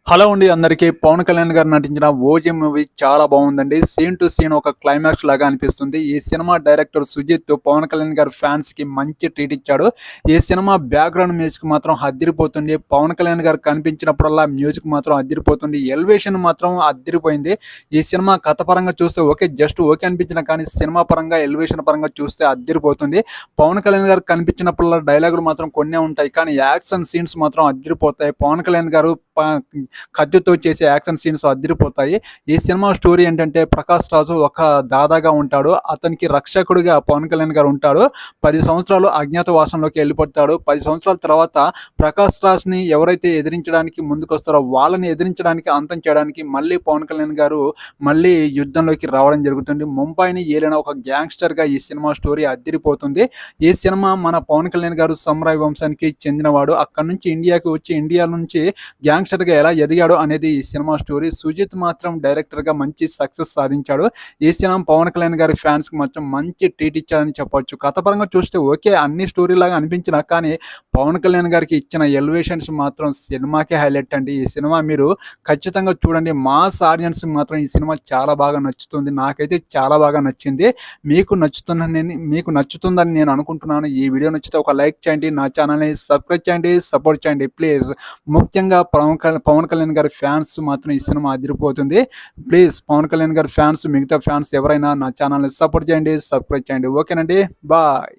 Hello అండి అందరికీ. పవన్ కళ్యాణ్ గారు నటించిన 'ఓజీ' మూవీ చాలా బాగుందండి. సీన్ టు సీన్ ఒక క్లైమాక్స్ లాగా అనిపిస్తుంది. ఈ సినిమా డైరెక్టర్ సుజిత్ పవన్ కళ్యాణ్ గారి ఫ్యాన్స్‌కి మంచి ట్రీట్ ఇచ్చాడు. ఈ సినిమా బ్యాక్‌గ్రౌండ్ మ్యూజిక్ మాత్రం అద్దిరిపోతుంది. పవన్ కళ్యాణ్ గారు కనిపించినప్పుడల్లా మ్యూజిక్ మాత్రం అద్దిరిపోతుంది. ఎలివేషన్ మాత్రం అద్దిరిపోయింది. ఈ సినిమా కథ పరంగా చూస్తే ఓకే, జస్ట్ ఓకే అనిపించినా కానీ సినిమా పరంగా, ఎలివేషన్ పరంగా చూస్తే అద్దిరిపోతుంది. పవన్ కళ్యాణ్ గారు కనిపించినప్పుడల్లా డైలాగులు మాత్రం కొన్నే ఉంటాయి. కానీ యాక్షన్ సీన్స్ మాత్రం అద్దిరిపోతాయి. పవన్ కళ్యాణ్ గారు కత్తితో చేసే యాక్షన్ సీన్స్ అదిరిపోతాయి. ఈ సినిమా స్టోరీ ఏంటంటే, ప్రకాష్ రాజు ఒక దాదాగా ఉంటాడు. అతనికి రక్షకుడిగా పవన్ కళ్యాణ్ గారు ఉంటాడు. 10 సంవత్సరాలు అజ్ఞాతవాసంలోకి వెళ్ళిపోతాడు. 10 సంవత్సరాల తర్వాత ప్రకాష్ రాజ్ని ఎవరైతే ఎదిరించడానికి ముందుకొస్తారో వాళ్ళని ఎదిరించడానికి, అంతం చేయడానికి మళ్ళీ పవన్ కళ్యాణ్ గారు మళ్ళీ యుద్ధంలోకి రావడం జరుగుతుంది. ముంబైని ఏలిన ఒక గ్యాంగ్స్టర్గా ఈ సినిమా స్టోరీ అద్దిరిపోతుంది. ఈ సినిమా మన పవన్ కళ్యాణ్ గారు సమురాయ్ వంశానికి చెందినవాడు. అక్కడ నుంచి ఇండియాకి వచ్చి ఇండియా నుంచి గ్యాంగ్స్టర్గా ఎలా ఎదిగాడు అనేది ఈ సినిమా స్టోరీ. సుజిత్ మాత్రం డైరెక్టర్గా మంచి సక్సెస్ సాధించాడు. ఈ సినిమా పవన్ కళ్యాణ్ గారి ఫ్యాన్స్కి మాత్రం మంచి ట్రీట్ ఇచ్చాడని చెప్పొచ్చు. కథపరంగా చూస్తే ఓకే, అన్ని స్టోరీ లాగా అనిపించినా కానీ పవన్ కళ్యాణ్ గారికి ఇచ్చిన ఎలివేషన్స్ మాత్రం సినిమాకే హైలైట్ అండి. ఈ సినిమా మీరు ఖచ్చితంగా చూడండి. మాస్ ఆడియన్స్ మాత్రం ఈ సినిమా చాలా బాగా నచ్చుతుంది. నాకైతే చాలా బాగా నచ్చింది. మీకు నచ్చుతుందని నేను అనుకుంటున్నాను. ఈ వీడియో నచ్చితే ఒక లైక్ చేయండి, నా ఛానల్ని సబ్స్క్రైబ్ చేయండి, సపోర్ట్ చేయండి ప్లీజ్. ముఖ్యంగా పవన్ కళ్యాణ్ గారి ఫ్యాన్స్ మాత్రం ఈ సినిమా అదిరిపోతుంది. ప్లీజ్ పవన్ కళ్యాణ్ గారి ఫ్యాన్స్, మిగతా ఫ్యాన్స్ ఎవరైనా నా ఛానల్ని సపోర్ట్ చేయండి, సబ్స్క్రైబ్ చేయండి. ఓకేనండి, బాయ్.